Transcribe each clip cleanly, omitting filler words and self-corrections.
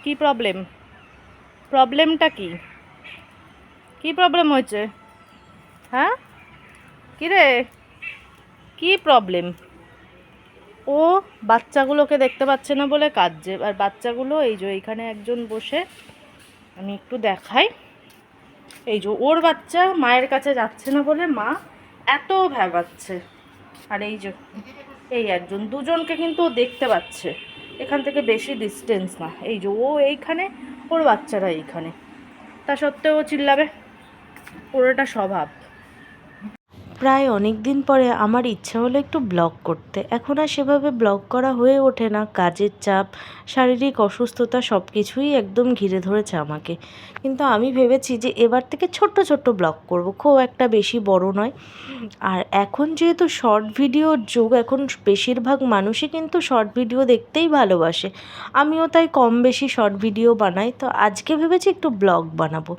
কি প্রবলেমটা কি? কি প্রবলেম হয়েছে? হ্যাঁ, কি রে, কি প্রবলেম? ও বাচ্চাগুলোকে দেখতে পাচ্ছে না বলে কাঁদছে। আর বাচ্চাগুলো এই যে এইখানে একজন বসে, আমি একটু দেখাই। এই যে ওর বাচ্চা মায়ের কাছে যাচ্ছে না বলে মা এত ভ্যাবাচ্ছে। আর এই যে এই একজন, দুজনকে কিন্তু ও দেখতে পাচ্ছে, এখান থেকে বেশি ডিস্টেন্স না। এই যে ও এইখানে, ওর বাচ্চারা এইখানে, তা সত্ত্বেও ও চিল্লাবে। ওর এটা স্বভাব। প্রায় অনেক দিন পরে আমার ইচ্ছা হলো একটু ব্লগ করতে। এখন আর সেভাবে ব্লগ করা হয়ে ওঠে না, কাজের চাপ, শারীরিক অসুস্থতা সব কিছুই একদম ঘিরে ধরেছে আমাকে। কিন্তু আমি ভেবেছি যে এবার থেকে ছোট্ট ছোট্ট ব্লগ করব, খুব একটা বেশি বড় নয়। আর এখন যেহেতু শর্ট ভিডিওর যুগ, এখন বেশিরভাগ মানুষই কিন্তু শর্ট ভিডিও দেখতেই ভালোবাসে। আমিও তাই কম বেশি শর্ট ভিডিও বানাই। তো আজকে ভেবেছি একটু ব্লগ বানাবো।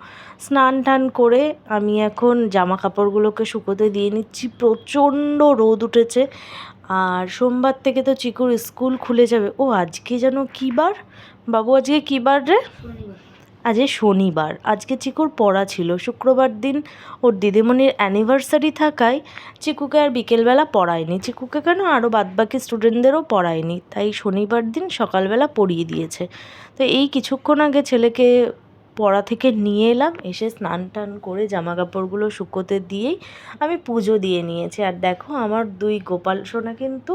স্নান টান করে আমি এখন জামা কাপড়গুলোকে শুকোতে দিয়ে নিচ্ছি। প্রচণ্ড রোদ উঠেছে। আর সোমবার থেকে তো চিকুর স্কুল খুলে যাবে। ও আজকে যেন কী বার বাবু, আজকে কী বার রে? আজকে শনিবার। আজকে চিকুর পড়া ছিল। শুক্রবার দিন ওর দিদিমণির অ্যানিভার্সারি থাকায় চিকুকে আর বিকেলবেলা পড়ায়নি। চিকুকে কেন, আরও বাদবাকি স্টুডেন্টদেরও পড়ায়নি, তাই শনিবার দিন সকালবেলা পড়িয়ে দিয়েছে। তো এই কিছুক্ষণ আগে ছেলেকে পড়া থেকে নিয়ে এলাম, এসে স্নান টান করে জামা কাপড়গুলো শুকোতে দিয়েই আমি পুজো দিয়ে নিয়েছি। আর দেখো আমার দুই গোপাল সোনা কিন্তু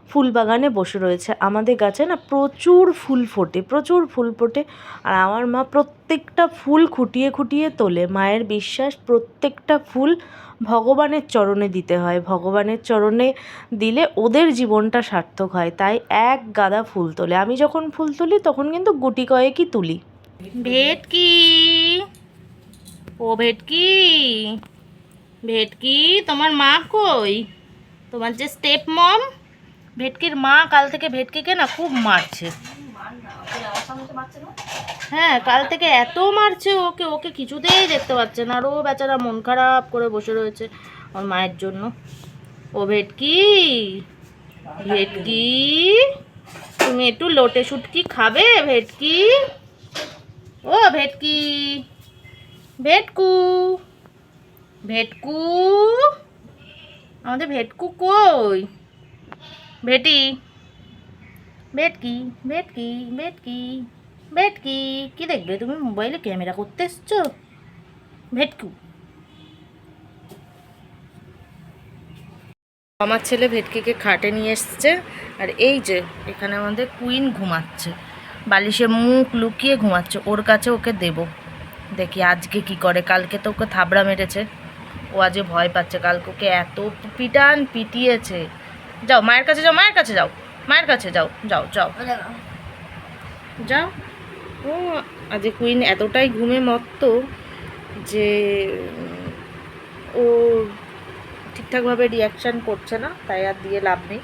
ফুল বাগানে বসে রয়েছে। আমাদের গাছে না প্রচুর ফুল ফোটে, প্রচুর ফুল ফোটে। আর আমার মা প্রত্যেকটা ফুল খুঁটিয়ে খুঁটিয়ে তোলে। মায়ের বিশ্বাস প্রত্যেকটা ফুল ভগবানের চরণে দিতে হয়, ভগবানের চরণে দিলে ওদের জীবনটা সার্থক হয়। তাই এক গাদা ফুল তোলে। আমি যখন ফুল তুলি তখন কিন্তু গুটি কয়েকই তুলি। ভেটকি, ও ভেটকি, ভেটকি তোমার মা কই? তোমার যে স্টেপ মম, ভেটকির মা কাল থেকে ভেটকিকে না খুব মারছে। হ্যাঁ, কাল থেকে এত মারছে ওকে, ওকে কিছুতেই দেখতে পাচ্ছে না। আর ও বেচারা মন খারাপ করে বসে রয়েছে ওর মায়ের জন্য। ও ভেটকি, ভেটকি, তুমি একটু লোটে শুটকি খাবে ভেটকি? ও ভেটকি, ভেটকু, ভেটকু, আমাদের ভেটকু কই? ভেটি, ভেটকি, ভেটকি, ভেটকি, ভেটকি, কি দেখবে তুমি মোবাইলে ক্যামেরা করতে এসছো? ভেটকু। আমার ছেলে ভেটকিকে খাটে নিয়ে এসছে। আর এই যে এখানে আমাদের কুইন ঘুমাচ্ছে, বালিশে মুখ লুকিয়ে ঘুমাচ্ছে। ওর কাছে ওকে দেব, দেখি আজকে কি করে। কালকে তো ওকে থাবড়া মেরেছে, ও আজকে ভয় পাচ্ছে। কালকে ওকে এত পিটিয়েছে। যাও মায়ের কাছে যাও, মায়ের কাছে যাও, মায়ের কাছে যাও, যাও যাও যাও। ও আজকে কুইন এতটাই ঘুমে মত্ত যে ও ঠিকঠাকভাবে রিয়াকশান করছে না, তাই আর দিয়ে লাভ নেই।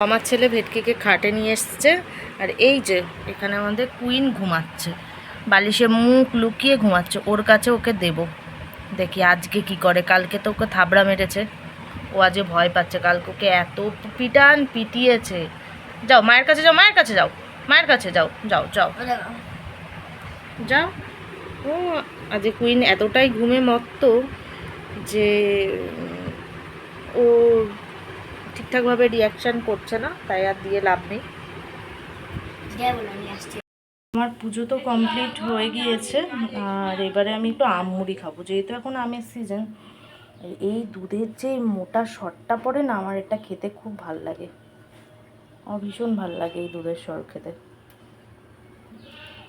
আমার ছেলে ভেটকিকে খাটে নিয়ে এসছে। আর এই যে এখানে আমাদের কুইন ঘুমাচ্ছে, বালিশে মুখ লুকিয়ে ঘুমাচ্ছে। ওর কাছে ওকে দেব, দেখি আজকে কি করে। কালকে তো ওকে থাবড়া মেরেছে, ও আজকে ভয় পাচ্ছে। কালকে ওকে এত পিটিয়েছে। যাও মায়ের কাছে যাও, মায়ের কাছে যাও, মায়ের কাছে যাও, যাও যাও যাও। ও আজকে কুইন এতটাই ঘুমে মত্ত যে ও ঠিকঠাকভাবে রিয়াকশান করছে না, তাই আর দিয়ে লাভ নেই। আমার পুজো তো কমপ্লিট হয়ে গিয়েছে। আর এবারে আমি একটু আম মুড়ি খাবো, যেহেতু এখন আমের সিজন। এই দুধের যে মোটা সরটা পড়ে না, আমার এটা খেতে খুব ভাল লাগে। আমার ভীষণ ভাল লাগে এই দুধের সর খেতে।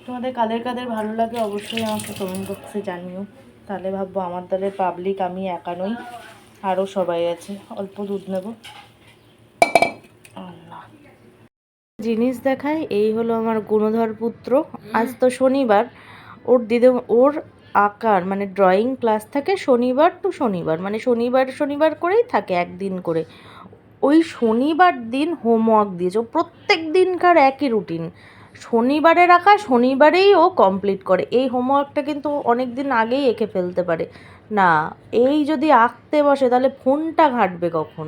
তোমাদের কাদের কাদের ভালো লাগে অবশ্যই আমাকে কমেন্ট বক্সে জানিও। তাহলে ভাববো আমার দলের পাবলিক আমি একা নই, আরও সবাই আছে। অল্প দুধ নেব। জিনিস দেখায়, এই হলো আমার গুণধর পুত্র। আজ তো শনিবার, ওর আঁকার মানে ড্রয়িং ক্লাস থাকে শনিবার টু শনিবার, মানে শনিবার শনিবার করেই থাকে একদিন করে। ওই শনিবার দিন হোমওয়ার্ক দিয়েছে। ও প্রত্যেক দিনকার একই রুটিন, শনিবারের আঁকা শনিবারেই ও কমপ্লিট করে। এই হোমওয়ার্কটা কিন্তু অনেক দিন আগেই এঁকে ফেলতে পারে না। এই যদি আঁকতে বসে তাহলে ফোনটা ঘাঁটবে কখন?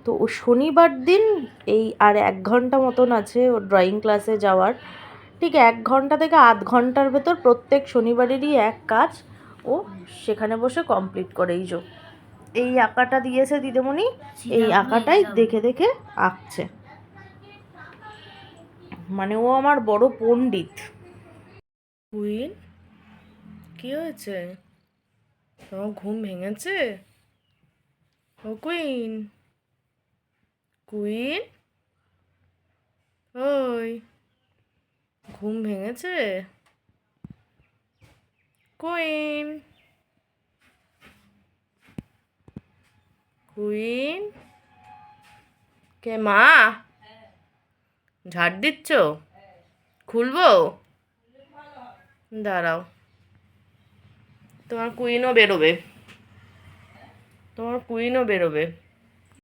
তো ও শনিবার দিন এই আর 1 ঘন্টা মতন আছে ও ড্রয়িং ক্লাসে যাওয়ার, ঠিক 1 ঘন্টা থেকে আধ ঘন্টার ভেতর প্রত্যেক শনিবারেরই এক কাজ ও সেখানে বসে কমপ্লিট করে। এই আঁকাটা দিয়েছে দিদিমণি, এই আঁকাটাই দেখে দেখে আঁকছে, মানে ও আমার বড় পণ্ডিত। কুইন, কি হয়েছে? তোমার ঘুম ভেঙেছে? ও কুইন, কুইন, ওই ঘুম ভেঙেছে? কুইন, কুইন, কে মা? ঝাড় দিচ্ছ? খুলবো? দাঁড়াও, তোমার কুইনও বেরোবে, তোমার কুইনও বেরোবে।